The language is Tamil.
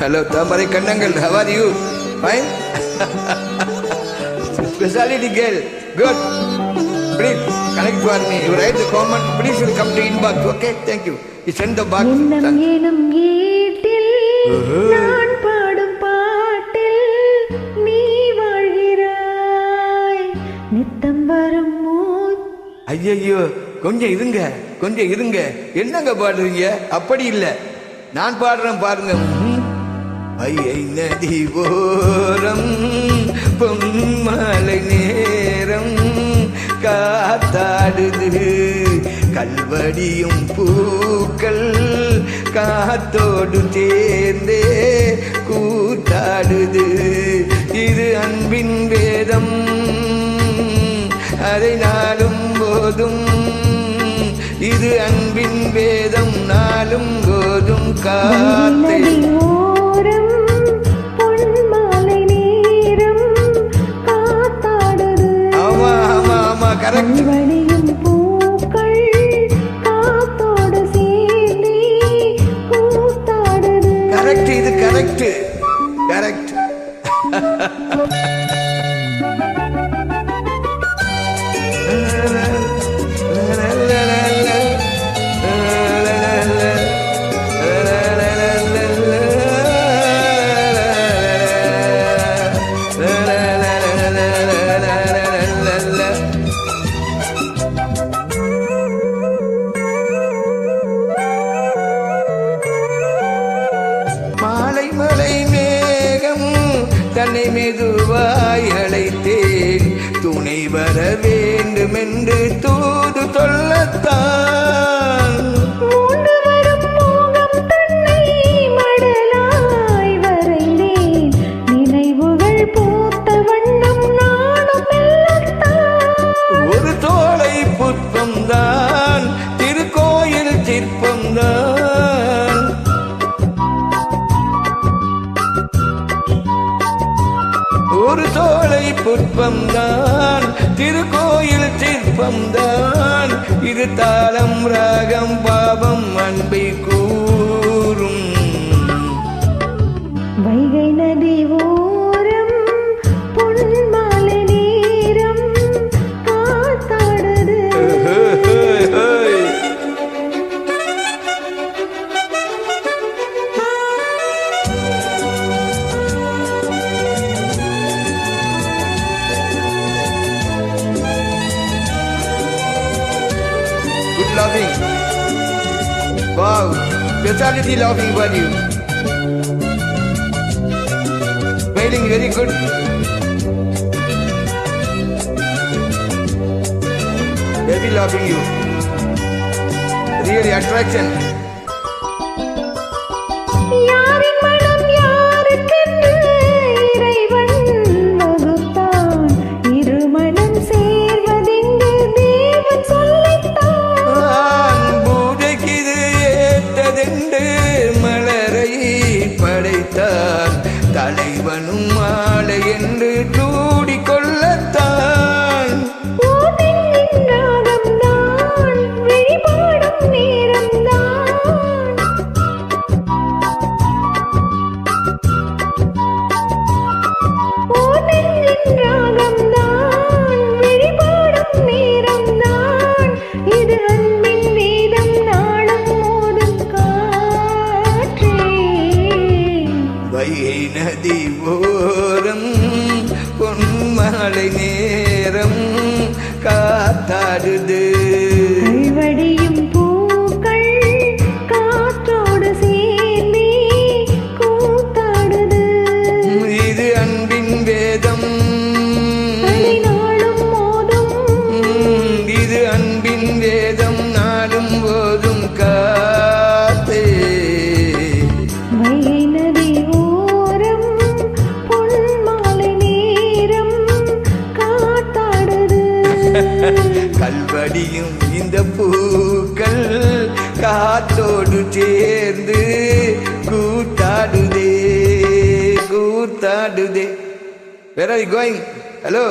Hello, Tamari Kandangal. How are you? Fine? Speciality girl. Good. Please connect for me. You write the comment. Please will come to inbox. Okay? Thank you. You send the box. நான் பாடும் பாட்டில் நீ வாழ்கிறாய் நித்தம் வரும் ஐயோ கொஞ்சம் இருங்க என்னங்க பாடுறீங்க? அப்படி இல்ல, நான் பாடுறேன் பாருங்க. ஐயை நதி ஓரம் பொன்மாலை நேரம் காத்தாடுது கல்வடியும் பூக்கள் காத்தோடு சேர்ந்தே கூத்தாடுது. இது அன்பின் வேதம், அதை நாளும் போதும். இது அன்பின் வேதம், நாளும் போதும் காத்து. ஆமா ஆமா ஆமா, கரெக்ட். கரெக்ட், இது கரெக்ட் கரெக்ட். மலை மேகம் தன்னை மெதுவாய் அழைத்தேன், துணை வர வேண்டுமென்று தூது சொல்லத்தான். ஒரு தோளை புஷ்பம்தான், திருக்கோயில் சிற்பம்தான். ஒரு தோளை புஷ்பம்தான், திருக்கோயில் சிற்பம்தான். இது தாளம் ராகம் பாவம் அன்பை கூறும். வைகை நதி ஓரம் பொன்மாலை நேரம் காத்தாடுது. Good loving. Wow, speciality loving for you. Smiling very good. Baby loving you. Really attraction. யாரின் மனம் யாருக்கென்று இறைவன் வகுத்தான், இரு மனம் சேர்வதெங்கு தேவன் சொல்லித்தான். பூஜைக்கு இது ஏற்றதென்று மலரை படைத்தான், தலைவனும் மாலை என்று சூடிக்கொள்ளத்தான். வைகை நதி ஓரம் பொன்மாலை நேரம் காத்தாடுது. கல்வடியும் பூக்கள் காற்றோடு சேர்ந்தே கூத்தாடுது. இது அன்பின் வேதம், அதை நாளும் மோதும். இது அன்பின் வேதம், நாளும் போதும் காத்தே. வைகை நதி ஓரம் பொன்மாலை நேரம் காத்தாடுது. கல்வடியும் இந்த பூக்கள் காத்தோடு சேர்ந்து கூத்தாடுதே கூத்தாடுதே. Where are you going? Hello.